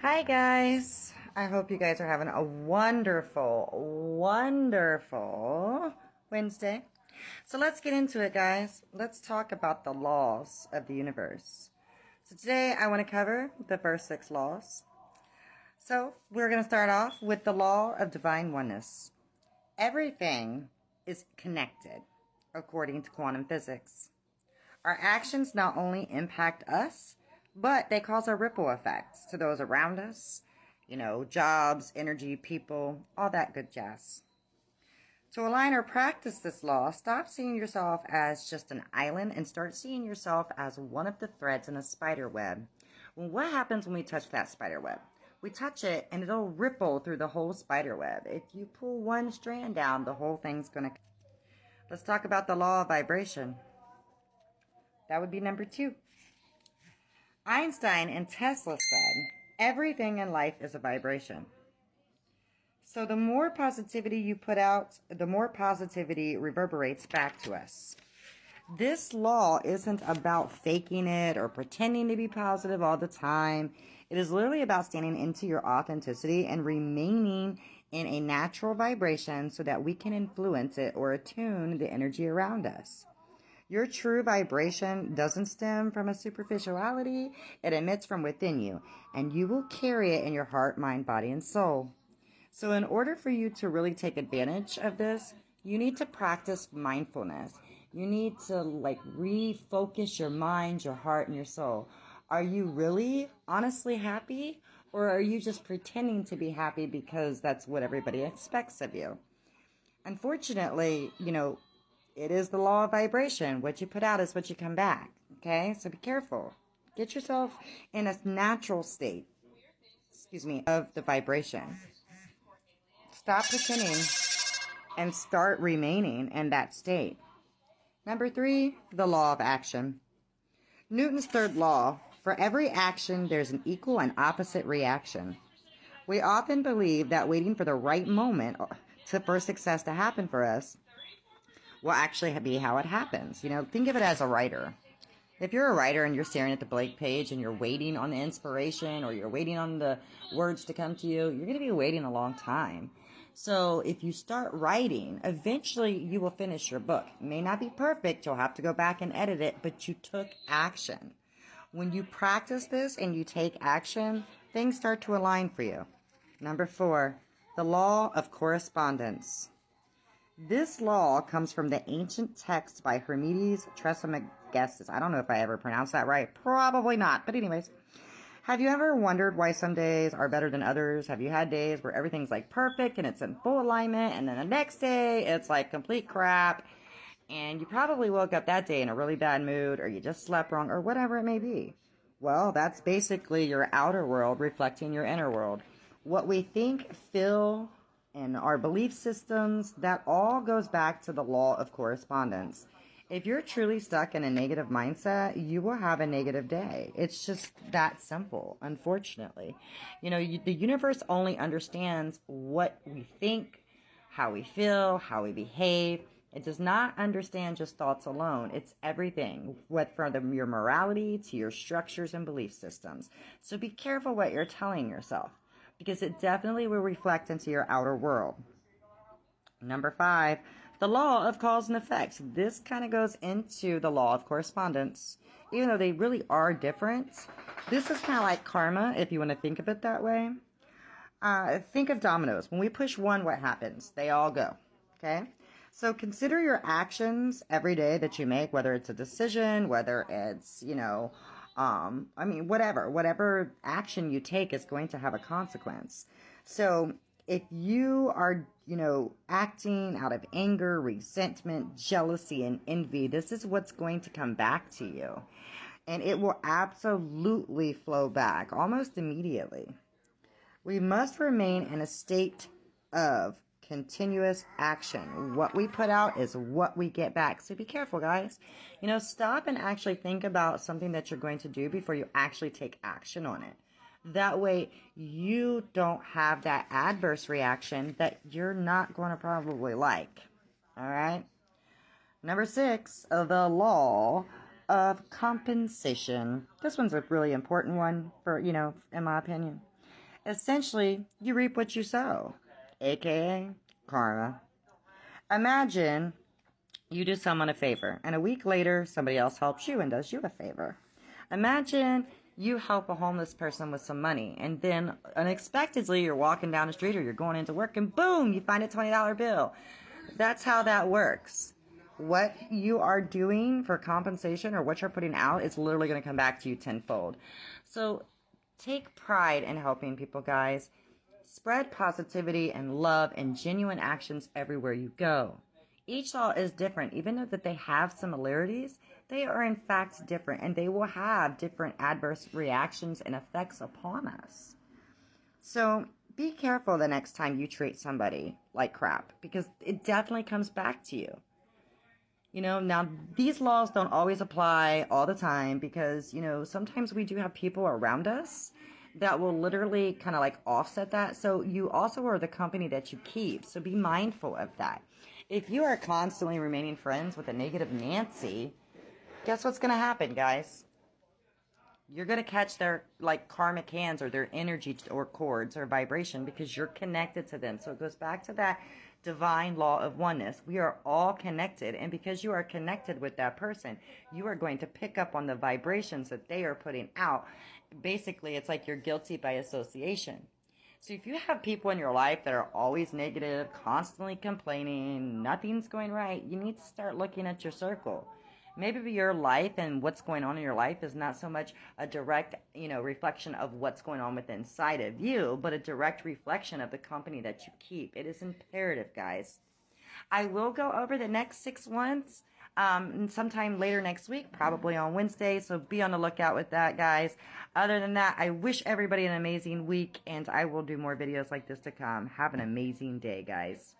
Hi guys, I hope you guys are having a wonderful Wednesday. So let's get into it, guys. Let's talk about the laws of the universe. So today I want to cover the first 6 laws. So we're going to start off with the law of divine oneness. Everything is connected according to quantum physics. Our actions not only impact us, but they cause a ripple effect to those around us. Jobs, energy, people, all that good jazz. To align or practice this law, stop seeing yourself as just an island and start seeing yourself as one of the threads in a spider web. Well, what happens when we touch that spider web? We touch it and it'll ripple through the whole spider web. If you pull one strand down, the whole thing's going to... Let's talk about the law of vibration. That would be number 2. Einstein and Tesla said, everything in life is a vibration. So the more positivity you put out, the more positivity reverberates back to us. This law isn't about faking it or pretending to be positive all the time. It is literally about standing into your authenticity and remaining in a natural vibration so that we can influence it or attune the energy around us. Your true vibration doesn't stem from a superficiality. It emits from within you, and you will carry it in your heart, mind, body, and soul. So in order for you to really take advantage of this, you need to practice mindfulness. You need to refocus your mind, your heart, and your soul. Are you really honestly happy, or are you just pretending to be happy because that's what everybody expects of you? Unfortunately, it is the law of vibration. What you put out is what you come back. Okay? So be careful. Get yourself in a natural state, of the vibration. Stop pretending and start remaining in that state. Number 3, the law of action. Newton's third law, for every action, there's an equal and opposite reaction. We often believe that waiting for the right moment for success to happen for us will actually be how it happens. Think of it as a writer. If you're a writer and you're staring at the blank page and you're waiting on the inspiration or you're waiting on the words to come to you, you're going to be waiting a long time. So if you start writing, eventually you will finish your book. It may not be perfect. You'll have to go back and edit it, but you took action. When you practice this and you take action, things start to align for you. Number 4, the law of correspondence. This law comes from the ancient text by Hermes Trismegistus. I don't know if I ever pronounced that right. Probably not. But anyways, have you ever wondered why some days are better than others? Have you had days where everything's perfect and it's in full alignment, and then the next day it's complete crap, and you probably woke up that day in a really bad mood, or you just slept wrong, or whatever it may be? Well, that's basically your outer world reflecting your inner world. What we think, feel, and our belief systems, that all goes back to the law of correspondence. If you're truly stuck in a negative mindset, you will have a negative day. It's just that simple, unfortunately. The universe only understands what we think, how we feel, how we behave. It does not understand just thoughts alone. It's everything, from your morality to your structures and belief systems. So be careful what you're telling yourself, because it definitely will reflect into your outer world. Number 5, the law of cause and effects. This kind of goes into the law of correspondence. Even though they really are different, this is kind of like karma, if you want to think of it that way. Think of dominoes. When we push one, what happens? They all go. Okay? So consider your actions every day that you make, whether it's a decision, whether it's, whatever action you take is going to have a consequence. So if you are, acting out of anger, resentment, jealousy, and envy, this is what's going to come back to you. And it will absolutely flow back almost immediately. We must remain in a state of continuous action. What we put out is what we get back. So be careful, guys. Stop and actually think about something that you're going to do before you actually take action on it. That way you don't have that adverse reaction that you're not going to probably like. All right? Number 6, the law of compensation. This one's a really important one for, in my opinion. Essentially, you reap what you sow, aka karma. Imagine you do someone a favor, and a week later, somebody else helps you and does you a favor. Imagine you help a homeless person with some money, and then unexpectedly, you're walking down the street or you're going into work, and boom, you find a $20 bill. That's how that works. What you are doing for compensation or what you're putting out is literally going to come back to you tenfold. So take pride in helping people, guys. Spread positivity and love and genuine actions everywhere you go. Each law is different. Even though that they have similarities, they are in fact different, and they will have different adverse reactions and effects upon us. So be careful the next time you treat somebody like crap, because it definitely comes back to you. You know, now these laws don't always apply all the time because, you know, sometimes we do have people around us that will literally kind of like offset that. So you also are the company that you keep. So be mindful of that. If you are constantly remaining friends with a negative Nancy, guess what's going to happen, guys? You're going to catch their like karmic hands or their energy or cords or vibration because you're connected to them. So it goes back to that divine law of oneness. We are all connected. And because you are connected with that person, you are going to pick up on the vibrations that they are putting out. Basically, it's like you're guilty by association. So if you have people in your life that are always negative, constantly complaining, nothing's going right, you need to start looking at your circle. Maybe your life and what's going on in your life is not so much a direct, reflection of what's going on with inside of you, but a direct reflection of the company that you keep. It is imperative, guys. I will go over the next 6 months sometime later next week, probably on Wednesday. So be on the lookout with that, guys. Other than that, I wish everybody an amazing week, and I will do more videos like this to come. Have an amazing day, guys.